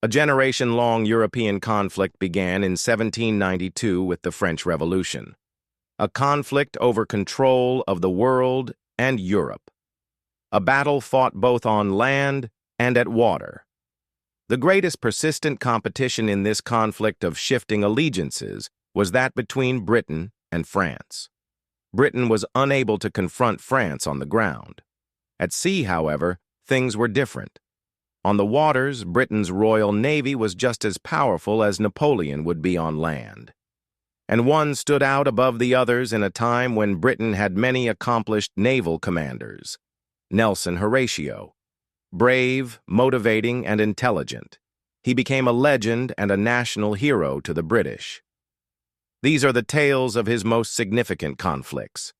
A generation-long European conflict began in 1792 with the French Revolution, a conflict over control of the world and Europe, a battle fought both on land and at water. The greatest persistent competition in this conflict of shifting allegiances was that between Britain and France. Britain was unable to confront France on the ground. At sea, however, things were different. On the waters, Britain's Royal Navy was just as powerful as Napoleon would be on land. And one stood out above the others in a time when Britain had many accomplished naval commanders. Nelson Horatio. Brave, motivating, and intelligent, he became a legend and a national hero to the British. These are the tales of his most significant conflicts.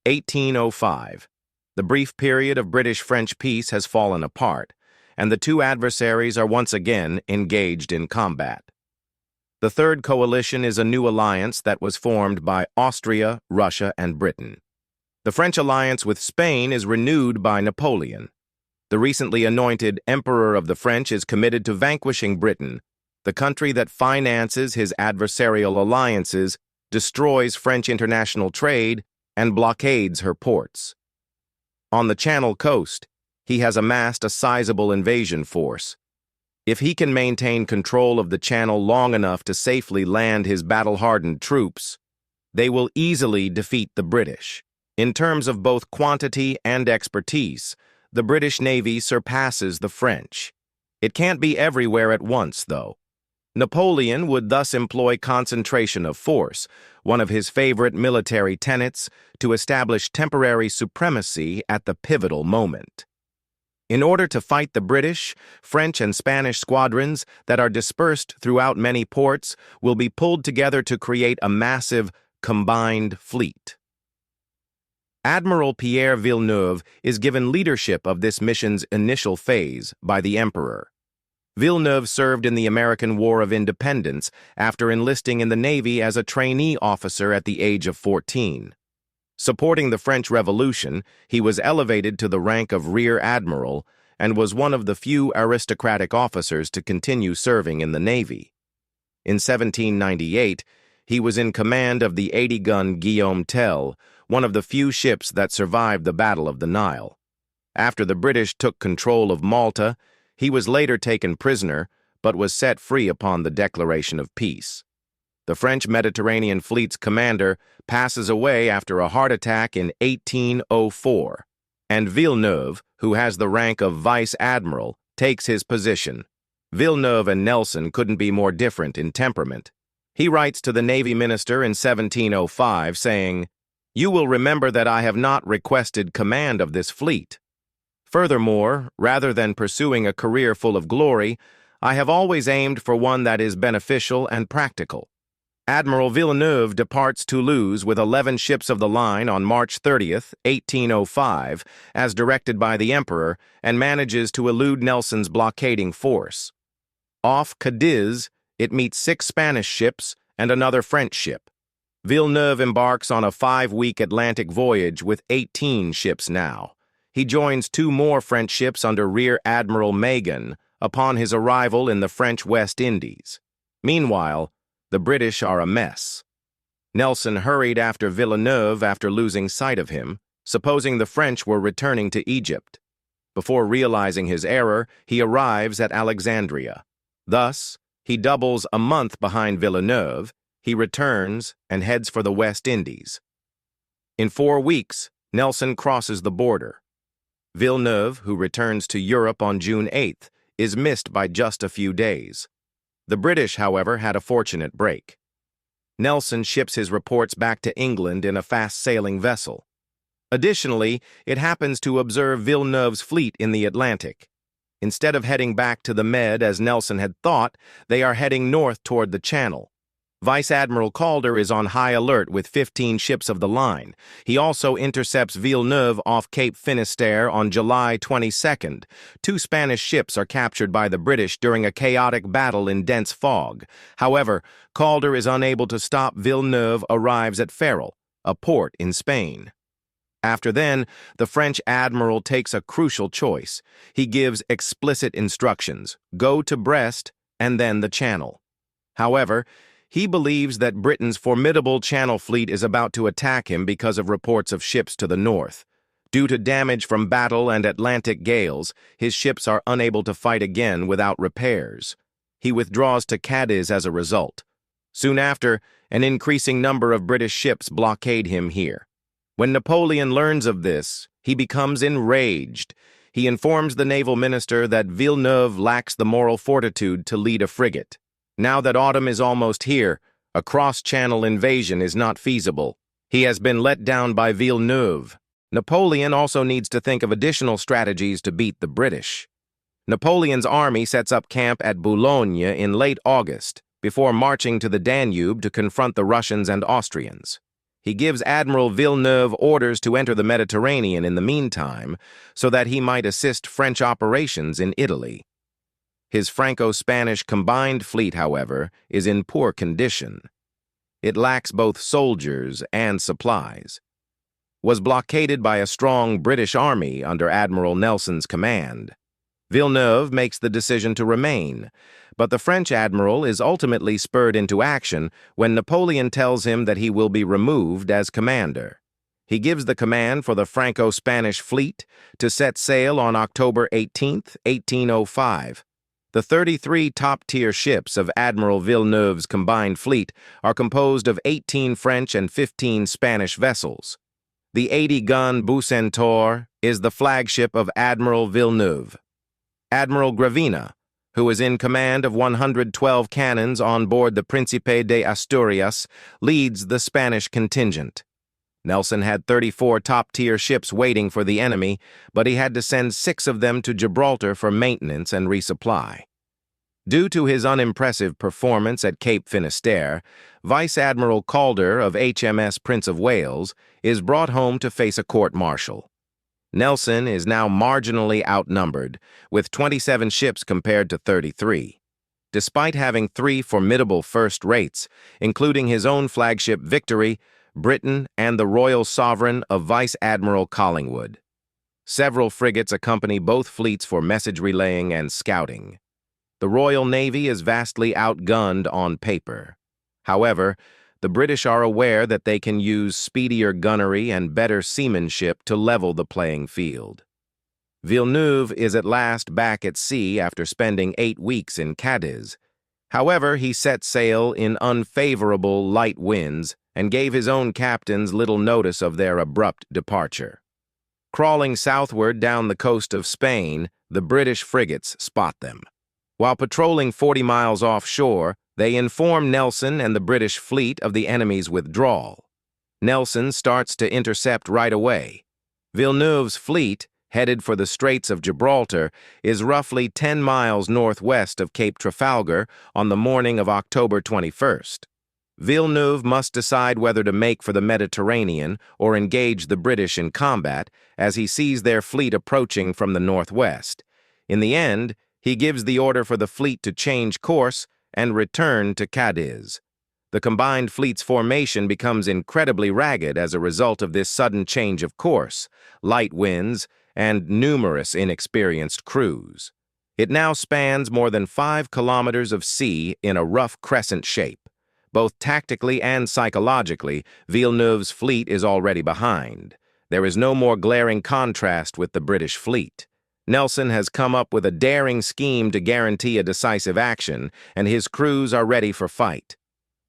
1805. The brief period of British-French peace has fallen apart, and the two adversaries are once again engaged in combat. The Third Coalition is a new alliance that was formed by Austria, Russia, and Britain. The French alliance with Spain is renewed by Napoleon. The recently anointed Emperor of the French is committed to vanquishing Britain, the country that finances his adversarial alliances, destroys French international trade, and blockades her ports. On the Channel coast, he has amassed a sizable invasion force. If he can maintain control of the Channel long enough to safely land his battle-hardened troops, they will easily defeat the British. In terms of both quantity and expertise, the British Navy surpasses the French. It can't be everywhere at once, though. Napoleon would thus employ concentration of force, one of his favorite military tenets, to establish temporary supremacy at the pivotal moment. In order to fight the British, French and Spanish squadrons that are dispersed throughout many ports will be pulled together to create a massive, combined fleet. Admiral Pierre Villeneuve is given leadership of this mission's initial phase by the Emperor. Villeneuve served in the American War of Independence after enlisting in the Navy as a trainee officer at the age of 14. Supporting the French Revolution, he was elevated to the rank of Rear Admiral and was one of the few aristocratic officers to continue serving in the Navy. In 1798, he was in command of the 80-gun Guillaume Tell, one of the few ships that survived the Battle of the Nile. After the British took control of Malta, he was later taken prisoner, but was set free upon the declaration of peace. The French Mediterranean Fleet's commander passes away after a heart attack in 1804, and Villeneuve, who has the rank of vice admiral, takes his position. Villeneuve and Nelson couldn't be more different in temperament. He writes to the Navy minister in 1705, saying, "You will remember that I have not requested command of this fleet. Furthermore, rather than pursuing a career full of glory, I have always aimed for one that is beneficial and practical." Admiral Villeneuve departs Toulouse with 11 ships of the line on March 30th, 1805, as directed by the Emperor, and manages to elude Nelson's blockading force. Off Cadiz, it meets 6 Spanish ships and another French ship. Villeneuve embarks on a 5-week Atlantic voyage with 18 ships now. He joins 2 more French ships under Rear Admiral Magan upon his arrival in the French West Indies. Meanwhile, the British are a mess. Nelson hurried after Villeneuve after losing sight of him, supposing the French were returning to Egypt. Before realizing his error, he arrives at Alexandria. Thus, he doubles a month behind Villeneuve. He returns and heads for the West Indies. In 4 weeks, Nelson crosses the border. Villeneuve, who returns to Europe on June 8th, is missed by just a few days. The British, however, had a fortunate break. Nelson ships his reports back to England in a fast-sailing vessel. Additionally, it happens to observe Villeneuve's fleet in the Atlantic. Instead of heading back to the Med as Nelson had thought, they are heading north toward the Channel. Vice Admiral Calder is on high alert with 15 ships of the line. He also intercepts Villeneuve off Cape Finisterre on July 22nd. 2 Spanish ships are captured by the British during a chaotic battle in dense fog. However, Calder is unable to stop. Villeneuve arrives at Ferrol, a port in Spain. After then, the French admiral takes a crucial choice. He gives explicit instructions: go to Brest and then the Channel. However, he believes that Britain's formidable Channel fleet is about to attack him because of reports of ships to the north. Due to damage from battle and Atlantic gales, his ships are unable to fight again without repairs. He withdraws to Cadiz as a result. Soon after, an increasing number of British ships blockade him here. When Napoleon learns of this, he becomes enraged. He informs the naval minister that Villeneuve lacks the moral fortitude to lead a frigate. Now that autumn is almost here, a cross-channel invasion is not feasible. He has been let down by Villeneuve. Napoleon also needs to think of additional strategies to beat the British. Napoleon's army sets up camp at Boulogne in late August, before marching to the Danube to confront the Russians and Austrians. He gives Admiral Villeneuve orders to enter the Mediterranean in the meantime, so that he might assist French operations in Italy. His Franco-Spanish combined fleet, however, is in poor condition. It lacks both soldiers and supplies. Was blockaded by a strong British army under Admiral Nelson's command. Villeneuve makes the decision to remain, but the French admiral is ultimately spurred into action when Napoleon tells him that he will be removed as commander. He gives the command for the Franco-Spanish fleet to set sail on October 18, 1805. The 33 top-tier ships of Admiral Villeneuve's combined fleet are composed of 18 French and 15 Spanish vessels. The 80-gun Bucentaure is the flagship of Admiral Villeneuve. Admiral Gravina, who is in command of 112 cannons on board the Príncipe de Asturias, leads the Spanish contingent. Nelson had 34 top-tier ships waiting for the enemy, but he had to send 6 of them to Gibraltar for maintenance and resupply. Due to his unimpressive performance at Cape Finisterre, Vice Admiral Calder of HMS Prince of Wales is brought home to face a court-martial. Nelson is now marginally outnumbered, with 27 ships compared to 33. Despite having 3 formidable first rates, including his own flagship Victory, Britain, and the Royal Sovereign of Vice Admiral Collingwood. Several frigates accompany both fleets for message relaying and scouting. The Royal Navy is vastly outgunned on paper. However, the British are aware that they can use speedier gunnery and better seamanship to level the playing field. Villeneuve is at last back at sea after spending 8 weeks in Cadiz. However, he set sail in unfavorable light winds and gave his own captains little notice of their abrupt departure. Crawling southward down the coast of Spain, the British frigates spot them. While patrolling 40 miles offshore, they inform Nelson and the British fleet of the enemy's withdrawal. Nelson starts to intercept right away. Villeneuve's fleet, headed for the Straits of Gibraltar, is roughly 10 miles northwest of Cape Trafalgar on the morning of October 21st. Villeneuve must decide whether to make for the Mediterranean or engage the British in combat, as he sees their fleet approaching from the northwest. In the end, he gives the order for the fleet to change course and return to Cadiz. The combined fleet's formation becomes incredibly ragged as a result of this sudden change of course, light winds, and numerous inexperienced crews. It now spans more than 5 kilometers of sea in a rough crescent shape. Both tactically and psychologically, Villeneuve's fleet is already behind. There is no more glaring contrast with the British fleet. Nelson has come up with a daring scheme to guarantee a decisive action, and his crews are ready for fight.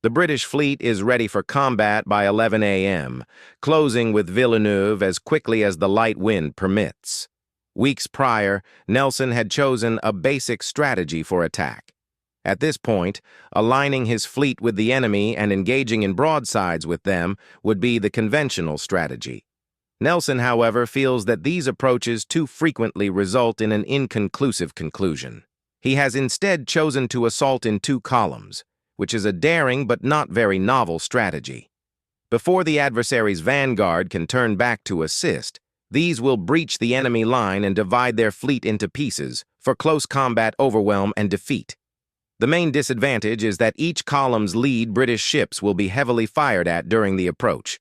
The British fleet is ready for combat by 11 a.m., closing with Villeneuve as quickly as the light wind permits. Weeks prior, Nelson had chosen a basic strategy for attack. At this point, aligning his fleet with the enemy and engaging in broadsides with them would be the conventional strategy. Nelson, however, feels that these approaches too frequently result in an inconclusive conclusion. He has instead chosen to assault in 2 columns, which is a daring but not very novel strategy. Before the adversary's vanguard can turn back to assist, these will breach the enemy line and divide their fleet into pieces for close combat overwhelm and defeat. The main disadvantage is that each column's lead British ships will be heavily fired at during the approach.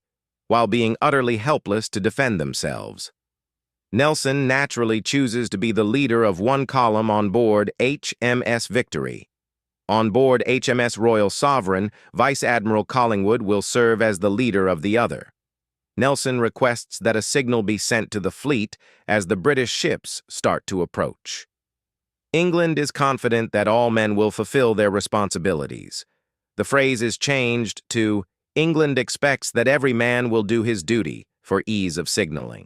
while being utterly helpless to defend themselves. Nelson naturally chooses to be the leader of one column on board HMS Victory. On board HMS Royal Sovereign, Vice Admiral Collingwood will serve as the leader of the other. Nelson requests that a signal be sent to the fleet as the British ships start to approach. England is confident that all men will fulfill their responsibilities. The phrase is changed to, "England expects that every man will do his duty," for ease of signaling.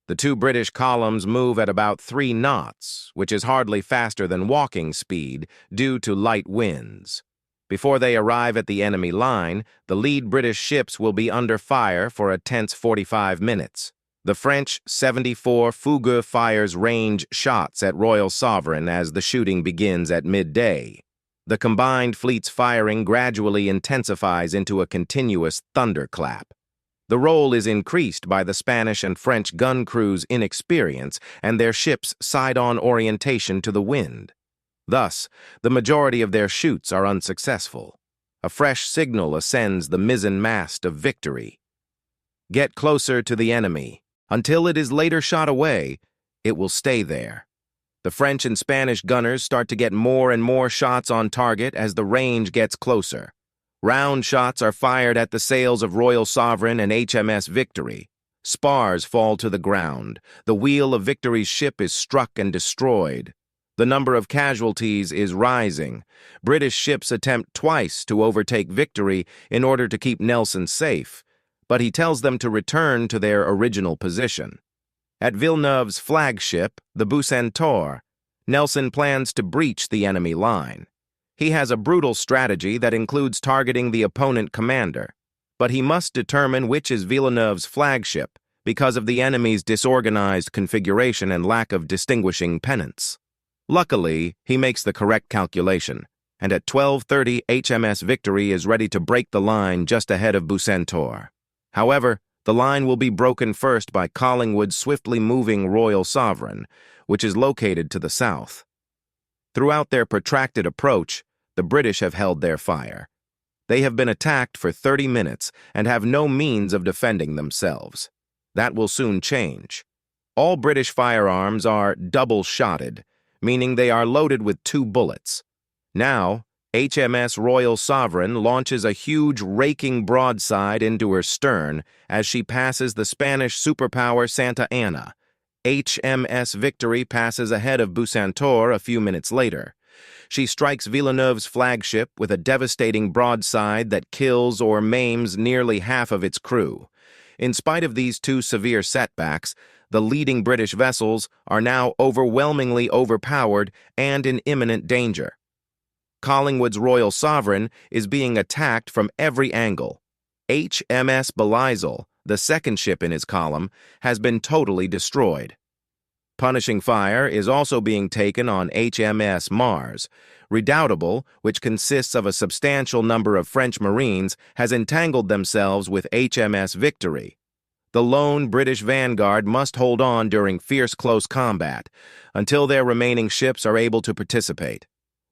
The two British columns move at about 3 knots, which is hardly faster than walking speed due to light winds. Before they arrive at the enemy line, the lead British ships will be under fire for a tense 45 minutes. The French 74 Fougueux fires range shots at Royal Sovereign as the shooting begins at midday. The combined fleet's firing gradually intensifies into a continuous thunderclap. The roll is increased by the Spanish and French gun crews' inexperience and their ships' side-on orientation to the wind. Thus, the majority of their shoots are unsuccessful. A fresh signal ascends the mizzen mast of Victory. Get closer to the enemy. Until it is later shot away, it will stay there. The French and Spanish gunners start to get more and more shots on target as the range gets closer. Round shots are fired at the sails of Royal Sovereign and HMS Victory. Spars fall to the ground. The wheel of Victory's ship is struck and destroyed. The number of casualties is rising. British ships attempt twice to overtake Victory in order to keep Nelson safe, but he tells them to return to their original position. At Villeneuve's flagship, the Bucentaure, Nelson plans to breach the enemy line. He has a brutal strategy that includes targeting the opponent commander, but he must determine which is Villeneuve's flagship because of the enemy's disorganized configuration and lack of distinguishing pennants. Luckily, he makes the correct calculation, and at 12:30 HMS Victory is ready to break the line just ahead of Bucentaure. However, the line will be broken first by Collingwood's swiftly moving Royal Sovereign, which is located to the south. Throughout their protracted approach, the British have held their fire. They have been attacked for 30 minutes and have no means of defending themselves. That will soon change. All British firearms are double-shotted, meaning they are loaded with 2 bullets. Now, HMS Royal Sovereign launches a huge raking broadside into her stern as she passes the Spanish superpower Santa Ana. HMS Victory passes ahead of Bucentaure a few minutes later. She strikes Villeneuve's flagship with a devastating broadside that kills or maims nearly half of its crew. In spite of these 2 severe setbacks, the leading British vessels are now overwhelmingly overpowered and in imminent danger. Collingwood's Royal Sovereign is being attacked from every angle. HMS Belleisle, the second ship in his column, has been totally destroyed. Punishing fire is also being taken on HMS Mars. Redoubtable, which consists of a substantial number of French Marines, has entangled themselves with HMS Victory. The lone British vanguard must hold on during fierce close combat until their remaining ships are able to participate.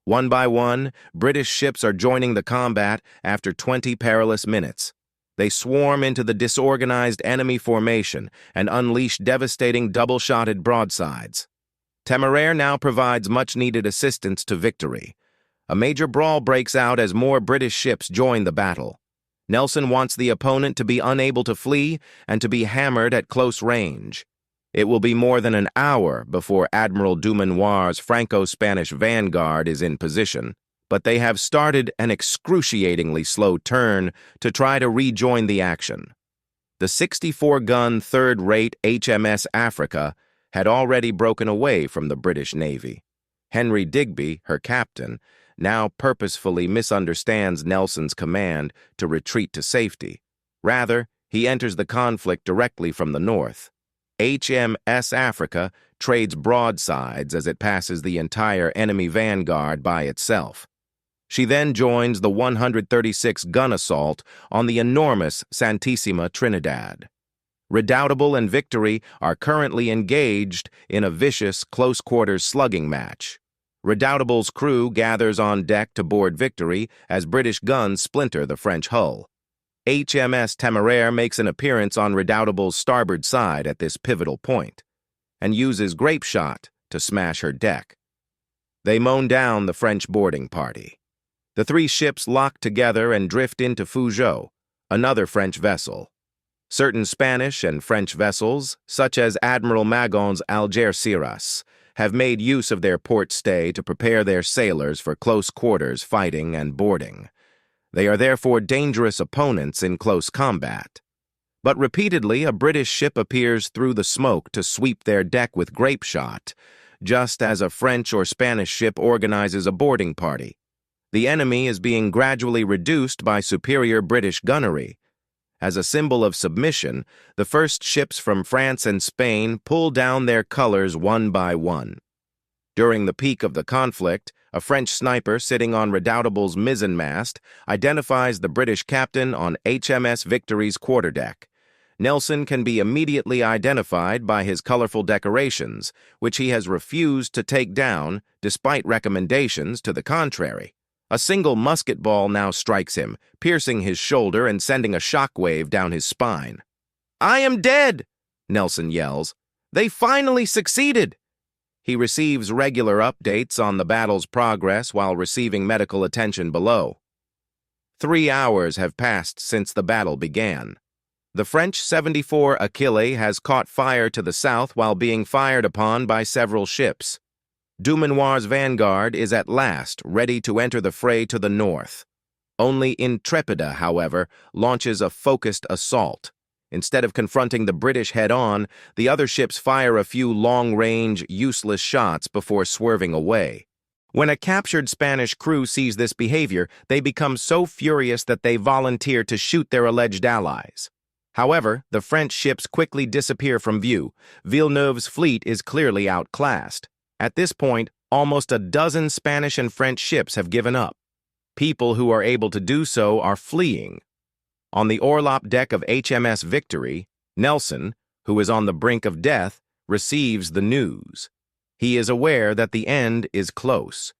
One by one, British ships are joining the combat after 20 perilous minutes. They swarm into the disorganized enemy formation and unleash devastating double-shotted broadsides. Temeraire now provides much-needed assistance to Victory. A major brawl breaks out as more British ships join the battle. Nelson wants the opponent to be unable to flee and to be hammered at close range. It will be more than an hour before Admiral Dumanoir's Franco-Spanish vanguard is in position, but they have started an excruciatingly slow turn to try to rejoin the action. The 64-gun third-rate HMS Africa had already broken away from the British Navy. Henry Digby, her captain, now purposefully misunderstands Nelson's command to retreat to safety. Rather, he enters the conflict directly from the north. HMS Africa trades broadsides as it passes the entire enemy vanguard by itself. She then joins the 136-gun assault on the enormous Santissima Trinidad. Redoubtable and Victory are currently engaged in a vicious close-quarters slugging match. Redoutable's crew gathers on deck to board Victory as British guns splinter the French hull. HMS Temeraire makes an appearance on Redoutable's starboard side at this pivotal point, and uses grape shot to smash her deck. They mow down the French boarding party. The three ships lock together and drift into Fougeot, another French vessel. Certain Spanish and French vessels, such as Admiral Magon's Algeciras, have made use of their port stay to prepare their sailors for close quarters fighting and boarding. They are therefore dangerous opponents in close combat. But repeatedly, a British ship appears through the smoke to sweep their deck with grape shot, just as a French or Spanish ship organizes a boarding party. The enemy is being gradually reduced by superior British gunnery. As a symbol of submission, the first ships from France and Spain pull down their colors one by one. During the peak of the conflict, a French sniper sitting on Redoutable's mizzenmast identifies the British captain on HMS Victory's quarterdeck. Nelson can be immediately identified by his colorful decorations, which he has refused to take down despite recommendations to the contrary. A single musket ball now strikes him, piercing his shoulder and sending a shockwave down his spine. "I am dead!" Nelson yells. "They finally succeeded!" He receives regular updates on the battle's progress while receiving medical attention below. 3 hours have passed since the battle began. The French 74 Achille has caught fire to the south while being fired upon by several ships. Dumanoir's vanguard is at last ready to enter the fray to the north. Only Intrepida, however, launches a focused assault. Instead of confronting the British head-on, the other ships fire a few long-range, useless shots before swerving away. When a captured Spanish crew sees this behavior, they become so furious that they volunteer to shoot their alleged allies. However, the French ships quickly disappear from view. Villeneuve's fleet is clearly outclassed. At this point, almost a dozen Spanish and French ships have given up. People who are able to do so are fleeing. On the orlop deck of HMS Victory, Nelson, who is on the brink of death, receives the news. He is aware that the end is close.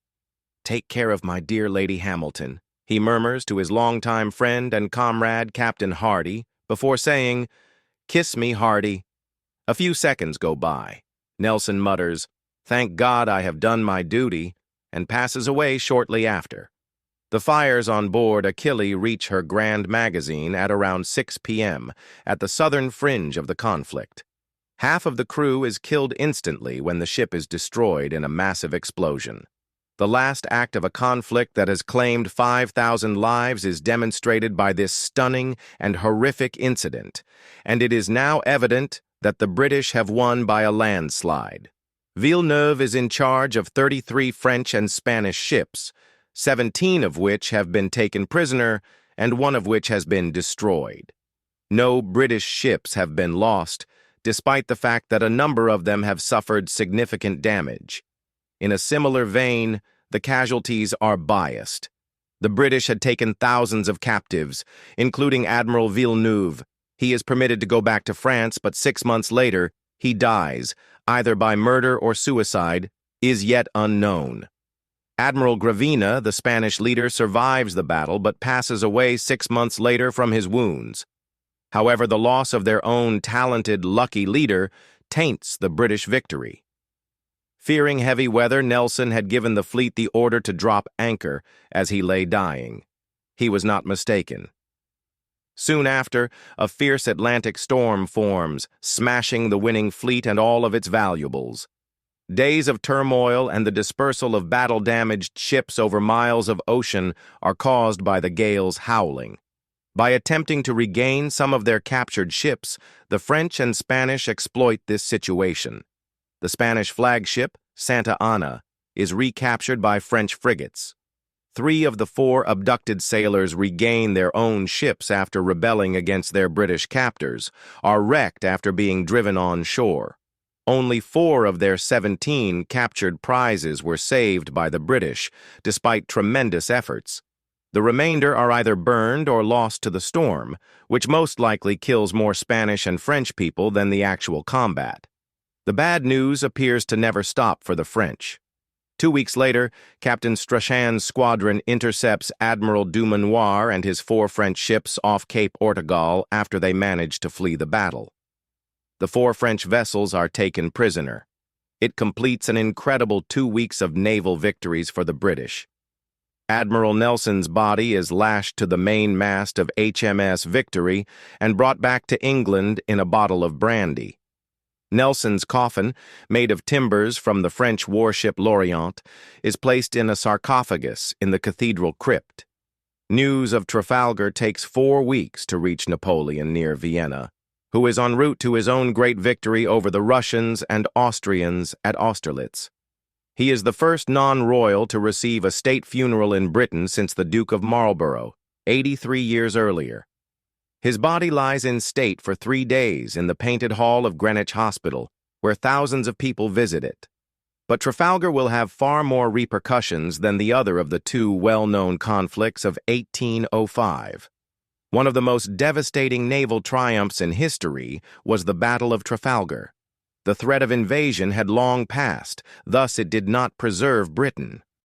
"Take care of my dear Lady Hamilton," he murmurs to his longtime friend and comrade Captain Hardy, before saying, "Kiss me, Hardy." A few seconds go by. Nelson mutters, "Thank God I have done my duty," and passes away shortly after. The fires on board Achille reach her Grand Magazine at around 6 p.m. at the southern fringe of the conflict. Half of the crew is killed instantly when the ship is destroyed in a massive explosion. The last act of a conflict that has claimed 5,000 lives is demonstrated by this stunning and horrific incident, and it is now evident that the British have won by a landslide. Villeneuve is in charge of 33 French and Spanish ships, 17 of which have been taken prisoner and one of which has been destroyed. No British ships have been lost, despite the fact that a number of them have suffered significant damage. In a similar vein, the casualties are biased. The British had taken thousands of captives, including Admiral Villeneuve. He is permitted to go back to France, but 6 months later, he dies, either by murder or suicide, is yet unknown. Admiral Gravina, the Spanish leader, survives the battle but passes away 6 months later from his wounds. However, the loss of their own talented, lucky leader taints the British victory. Fearing heavy weather, Nelson had given the fleet the order to drop anchor as he lay dying. He was not mistaken. Soon after, a fierce Atlantic storm forms, smashing the winning fleet and all of its valuables. Days of turmoil and the dispersal of battle-damaged ships over miles of ocean are caused by the gale's howling. By attempting to regain some of their captured ships, the French and Spanish exploit this situation. The Spanish flagship, Santa Ana, is recaptured by French frigates. 3 of the 4 abducted sailors regain their own ships after rebelling against their British captors, are wrecked after being driven on shore. Only 4 of their 17 captured prizes were saved by the British, despite tremendous efforts. The remainder are either burned or lost to the storm, which most likely kills more Spanish and French people than the actual combat. The bad news appears to never stop for the French. 2 weeks later, Captain Strachan's squadron intercepts Admiral Dumanoir and his 4 French ships off Cape Ortegal after they manage to flee the battle. The 4 French vessels are taken prisoner. It completes an incredible 2 weeks of naval victories for the British. Admiral Nelson's body is lashed to the main mast of HMS Victory and brought back to England in a bottle of brandy. Nelson's coffin, made of timbers from the French warship L'Orient, is placed in a sarcophagus in the cathedral crypt. News of Trafalgar takes 4 weeks to reach Napoleon near Vienna, who is en route to his own great victory over the Russians and Austrians at Austerlitz. He is the first non-royal to receive a state funeral in Britain since the Duke of Marlborough, 83 years earlier. His body lies in state for 3 days in the Painted Hall of Greenwich Hospital, where thousands of people visit it. But Trafalgar will have far more repercussions than the other of the 2 well-known conflicts of 1805. One of the most devastating naval triumphs in history was the Battle of Trafalgar. The threat of invasion had long passed, thus it did not preserve Britain.